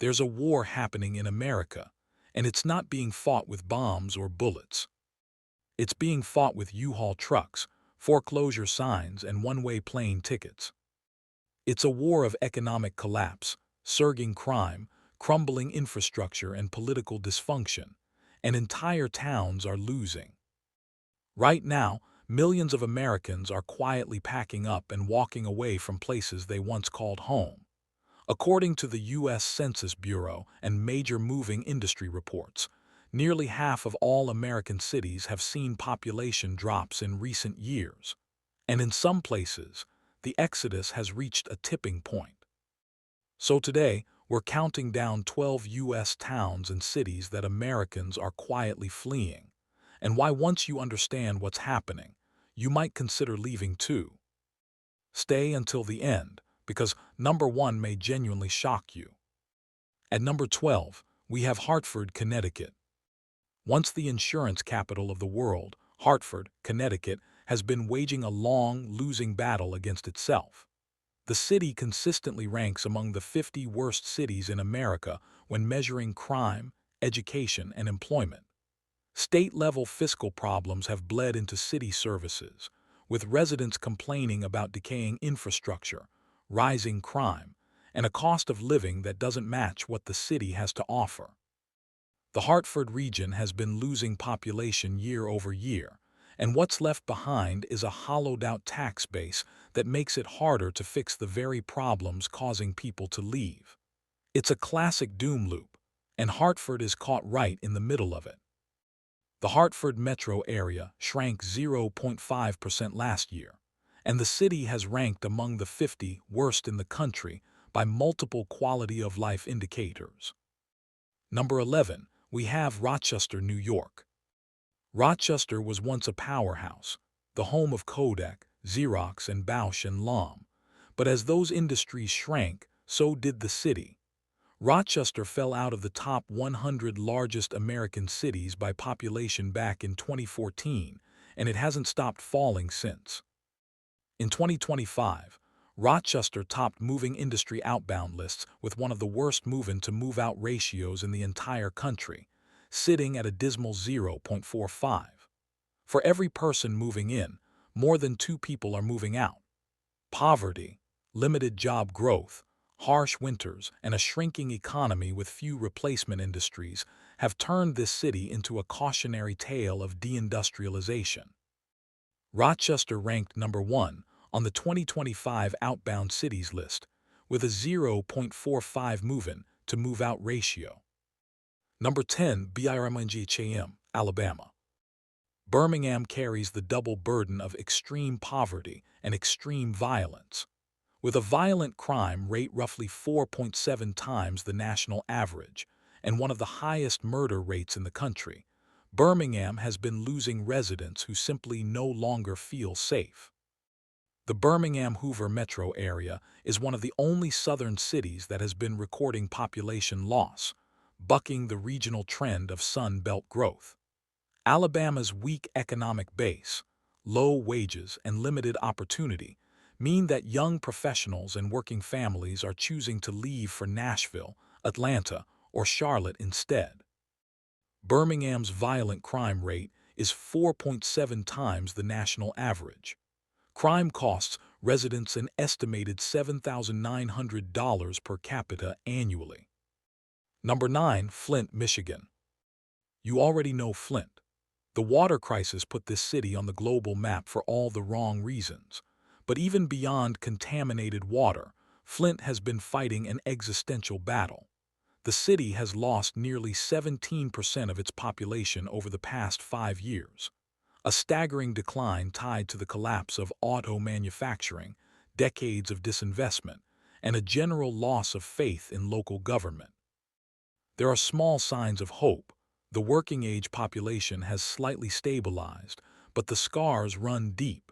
There's a war happening in America, and it's not being fought with bombs or bullets. It's being fought with U-Haul trucks, foreclosure signs, and one-way plane tickets. It's a war of economic collapse, surging crime, crumbling infrastructure, and political dysfunction, and entire towns are losing. Right now, millions of Americans are quietly packing up and walking away from places they once called home. According to the U.S. Census Bureau and major moving industry reports, nearly half of all American cities have seen population drops in recent years, and in some places, the exodus has reached a tipping point. So today, we're counting down 12 U.S. towns and cities that Americans are quietly fleeing, and why once you understand what's happening, you might consider leaving too. Stay until the end, because number 1 may genuinely shock you. At number 12, we have Hartford, Connecticut. Once the insurance capital of the world, Hartford, Connecticut, has been waging a long, losing battle against itself. The city consistently ranks among the 50 worst cities in America when measuring crime, education, and employment. State-level fiscal problems have bled into city services, with residents complaining about decaying infrastructure, rising crime, and a cost of living that doesn't match what the city has to offer. The Hartford region has been losing population year over year, and what's left behind is a hollowed-out tax base that makes it harder to fix the very problems causing people to leave. It's a classic doom loop, and Hartford is caught right in the middle of it. The Hartford metro area shrank 0.5% last year, and the city has ranked among the 50 worst in the country by multiple quality of life indicators. Number 11, we have Rochester, New York. Rochester was once a powerhouse, the home of Kodak, Xerox, and Bausch and Lomb. But as those industries shrank, so did the city. Rochester fell out of the top 100 largest American cities by population back in 2014, and it hasn't stopped falling since. In 2025, Rochester topped moving industry outbound lists with one of the worst move-in to move-out ratios in the entire country, sitting at a dismal 0.45. For every person moving in, more than 2 people are moving out. Poverty, limited job growth, harsh winters, and a shrinking economy with few replacement industries have turned this city into a cautionary tale of deindustrialization. Rochester ranked number 1 on the 2025 Outbound Cities list, with a 0.45 move-in to move-out ratio. Number 10, Birmingham, Alabama. Birmingham carries the double burden of extreme poverty and extreme violence, with a violent crime rate roughly 4.7 times the national average and one of the highest murder rates in the country. Birmingham has been losing residents who simply no longer feel safe. The Birmingham-Hoover metro area is one of the only southern cities that has been recording population loss, bucking the regional trend of Sun Belt growth. Alabama's weak economic base, low wages, and limited opportunity mean that young professionals and working families are choosing to leave for Nashville, Atlanta, or Charlotte instead. Birmingham's violent crime rate is 4.7 times the national average. Crime costs residents an estimated $7,900 per capita annually. Number 9, Flint, Michigan. You already know Flint. The water crisis put this city on the global map for all the wrong reasons. But even beyond contaminated water, Flint has been fighting an existential battle. The city has lost nearly 17% of its population over the past 5 years. A staggering decline tied to the collapse of auto manufacturing, decades of disinvestment, and a general loss of faith in local government. There are small signs of hope. The working-age population has slightly stabilized, but the scars run deep.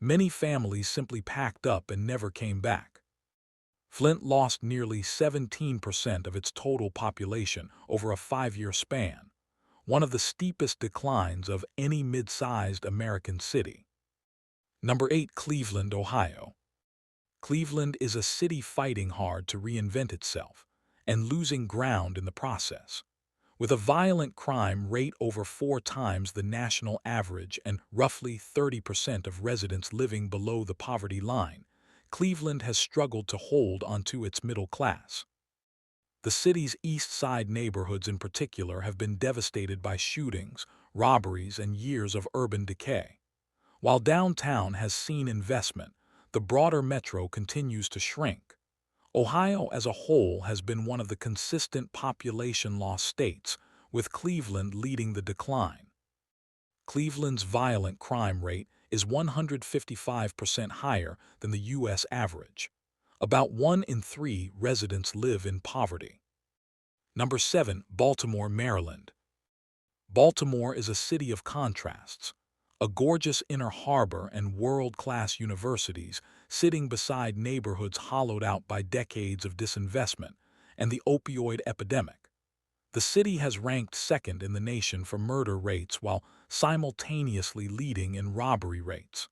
Many families simply packed up and never came back. Flint lost nearly 17% of its total population over a 5-year span, one of the steepest declines of any mid-sized American city. Number 8, Cleveland, Ohio. Cleveland is a city fighting hard to reinvent itself, and losing ground in the process. With a violent crime rate over 4 times the national average and roughly 30% of residents living below the poverty line, Cleveland has struggled to hold onto its middle class. The city's east side neighborhoods in particular have been devastated by shootings, robberies, and years of urban decay. While downtown has seen investment, the broader metro continues to shrink. Ohio as a whole has been one of the consistent population loss states, with Cleveland leading the decline. Cleveland's violent crime rate is 155% higher than the U.S. average. About 1 in 3 residents live in poverty. Number 7. Baltimore, Maryland. Baltimore is a city of contrasts. A gorgeous inner harbor and world-class universities sitting beside neighborhoods hollowed out by decades of disinvestment and the opioid epidemic. The city has ranked second in the nation for murder rates while simultaneously leading in robbery rates.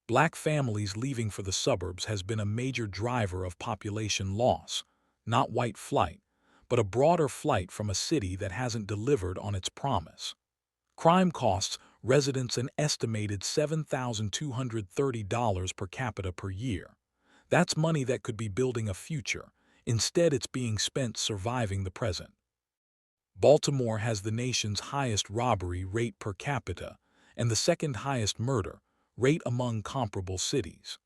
Black families leaving for the suburbs has been a major driver of population loss, not white flight, but a broader flight from a city that hasn't delivered on its promise. Crime costs residents an estimated $7,230 per capita per year. That's money that could be building a future. Instead, it's being spent surviving the present. Baltimore has the nation's highest robbery rate per capita and the second highest murder rate among comparable cities.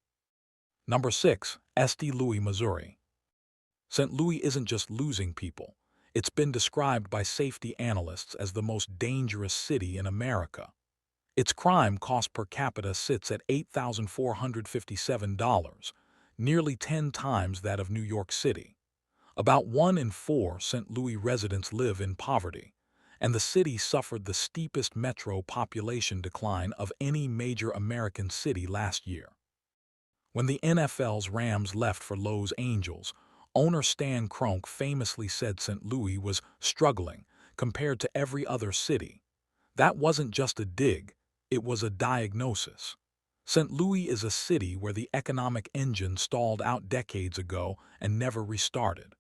Number 6. St. Louis, Missouri. St. Louis isn't just losing people. It's been described by safety analysts as the most dangerous city in America. Its crime cost per capita sits at $8,457, nearly 10 times that of New York City. About 1 in 4 St. Louis residents live in poverty, and the city suffered the steepest metro population decline of any major American city last year. When the NFL's Rams left for Los Angeles, owner Stan Kroenke famously said St. Louis was struggling compared to every other city. That wasn't just a dig, it was a diagnosis. St. Louis is a city where the economic engine stalled out decades ago and never restarted.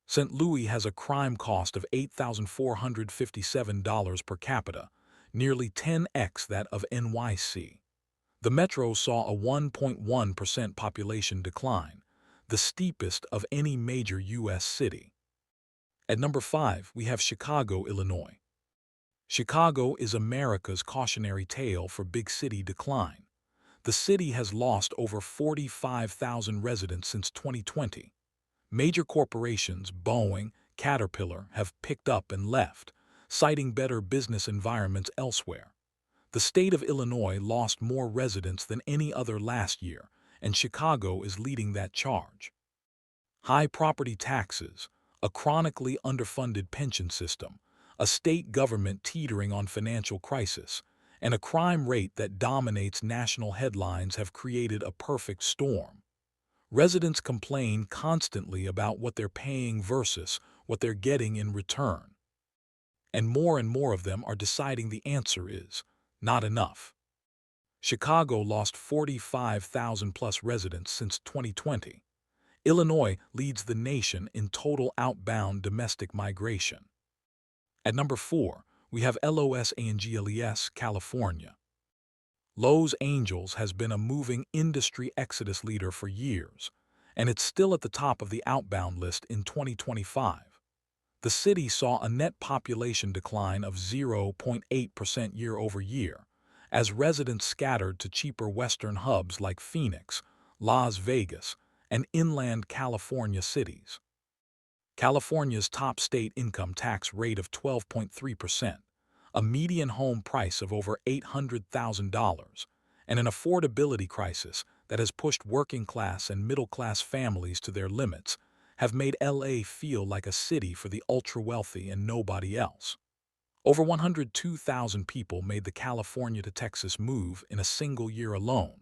St. Louis has a crime cost of $8,457 per capita, nearly 10x that of NYC. The metro saw a 1.1% population decline, the steepest of any major U.S. city. At number 5, we have Chicago, Illinois. Chicago is America's cautionary tale for big city decline. The city has lost over 45,000 residents since 2020. Major corporations, Boeing, Caterpillar, have picked up and left, citing better business environments elsewhere. The state of Illinois lost more residents than any other last year, and Chicago is leading that charge. High property taxes, a chronically underfunded pension system, a state government teetering on financial crisis, and a crime rate that dominates national headlines have created a perfect storm. Residents complain constantly about what they're paying versus what they're getting in return. And more of them are deciding the answer is not enough. Chicago lost 45,000 plus residents since 2020. Illinois leads the nation in total outbound domestic migration. At number 4, we have Los Angeles, California. Los Angeles has been a moving industry exodus leader for years, and it's still at the top of the outbound list in 2025. The city saw a net population decline of 0.8% year over year, as residents scattered to cheaper western hubs like Phoenix, Las Vegas, and inland California cities. California's top state income tax rate of 12.3%, a median home price of over $800,000, and an affordability crisis that has pushed working-class and middle-class families to their limits, have made LA feel like a city for the ultra-wealthy and nobody else. Over 102,000 people made the California to Texas move in a single year alone,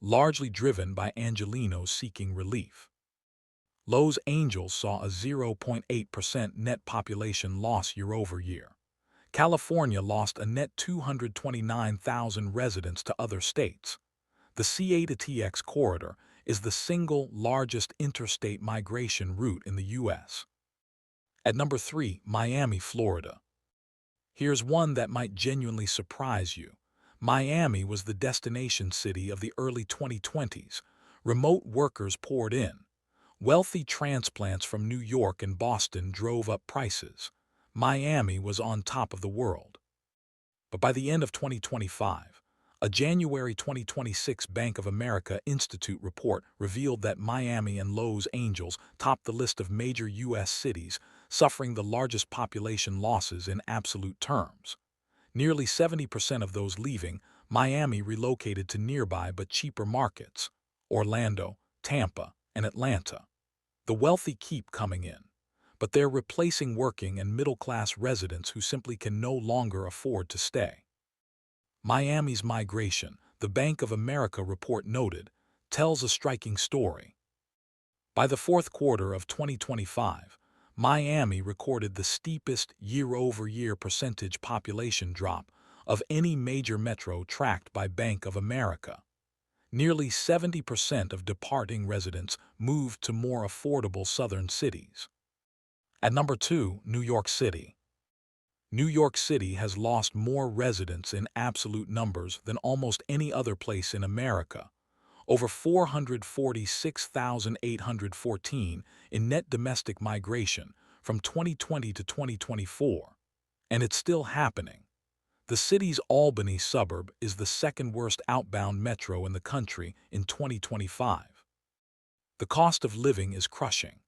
largely driven by Angelenos seeking relief. Los Angeles saw a 0.8% net population loss year over year. California lost a net 229,000 residents to other states. The CA to TX corridor is the single largest interstate migration route in the U.S. At number 3, Miami, Florida. Here's one that might genuinely surprise you. Miami was the destination city of the early 2020s. Remote workers poured in. Wealthy transplants from New York and Boston drove up prices. Miami was on top of the world. But by the end of 2025, a January 2026 Bank of America Institute report revealed that Miami and Los Angeles topped the list of major U.S. cities suffering the largest population losses in absolute terms. Nearly 70% of those leaving Miami relocated to nearby but cheaper markets, Orlando, Tampa, and Atlanta. The wealthy keep coming in, but they're replacing working and middle-class residents who simply can no longer afford to stay. Miami's migration, the Bank of America report noted, tells a striking story. By the fourth quarter of 2025, Miami recorded the steepest year-over-year percentage population drop of any major metro tracked by Bank of America. Nearly 70% of departing residents moved to more affordable southern cities. At number 2, New York City. New York City has lost more residents in absolute numbers than almost any other place in America, over 446,814 in net domestic migration from 2020 to 2024, and it's still happening. The city's Albany suburb is the second worst outbound metro in the country in 2025. The cost of living is crushing.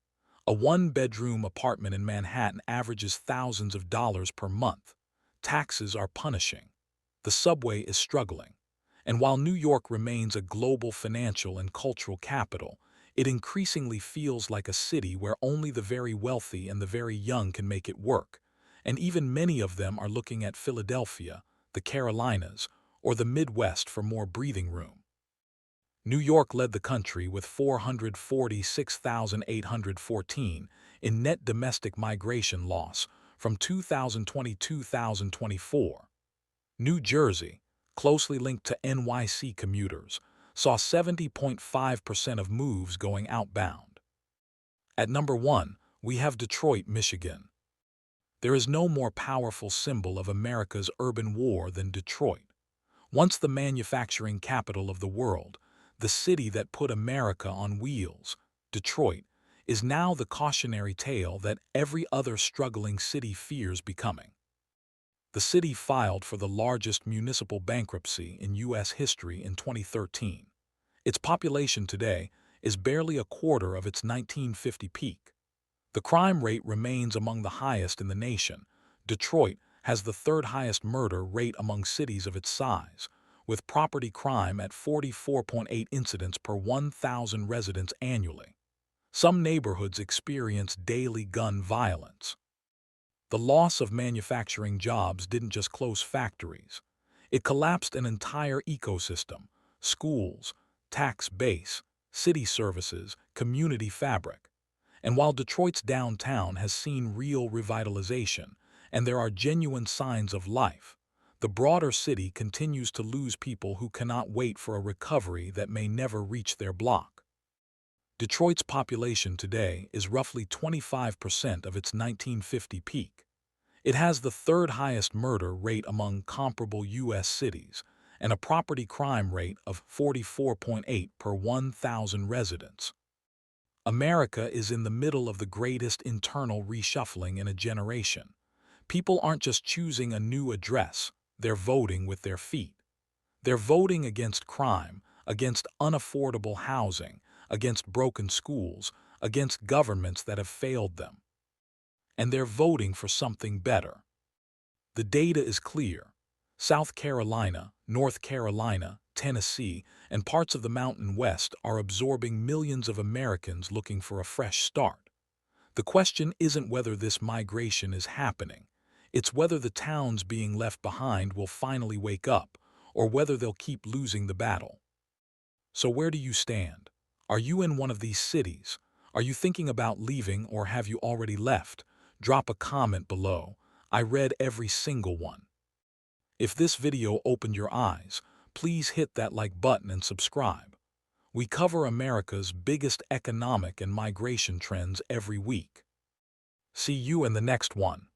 A one-bedroom apartment in Manhattan averages thousands of dollars per month. Taxes are punishing. The subway is struggling. And while New York remains a global financial and cultural capital, it increasingly feels like a city where only the very wealthy and the very young can make it work. And even many of them are looking at Philadelphia, the Carolinas, or the Midwest for more breathing room. New York led the country with 446,814 in net domestic migration loss from 2020 to 2024. New Jersey, closely linked to NYC commuters, saw 70.5% of moves going outbound. At number 1, we have Detroit, Michigan. There is no more powerful symbol of America's urban war than Detroit. Once the manufacturing capital of the world, the city that put America on wheels, Detroit, is now the cautionary tale that every other struggling city fears becoming. The city filed for the largest municipal bankruptcy in U.S. history in 2013. Its population today is barely a quarter of its 1950 peak. The crime rate remains among the highest in the nation. Detroit has the third highest murder rate among cities of its size, with property crime at 44.8 incidents per 1,000 residents annually. Some neighborhoods experience daily gun violence. The loss of manufacturing jobs didn't just close factories. It collapsed an entire ecosystem: schools, tax base, city services, community fabric. And while Detroit's downtown has seen real revitalization, and there are genuine signs of life, the broader city continues to lose people who cannot wait for a recovery that may never reach their block. Detroit's population today is roughly 25% of its 1950 peak. It has the third highest murder rate among comparable U.S. cities and a property crime rate of 44.8 per 1,000 residents. America is in the middle of the greatest internal reshuffling in a generation. People aren't just choosing a new address, they're voting with their feet. They're voting against crime, against unaffordable housing, against broken schools, against governments that have failed them. And they're voting for something better. The data is clear. South Carolina, North Carolina, Tennessee, and parts of the Mountain West are absorbing millions of Americans looking for a fresh start. The question isn't whether this migration is happening. It's whether the towns being left behind will finally wake up, or whether they'll keep losing the battle. So where do you stand? Are you in one of these cities? Are you thinking about leaving, or have you already left? Drop a comment below. I read every single one. If this video opened your eyes, please hit that like button and subscribe. We cover America's biggest economic and migration trends every week. See you in the next one.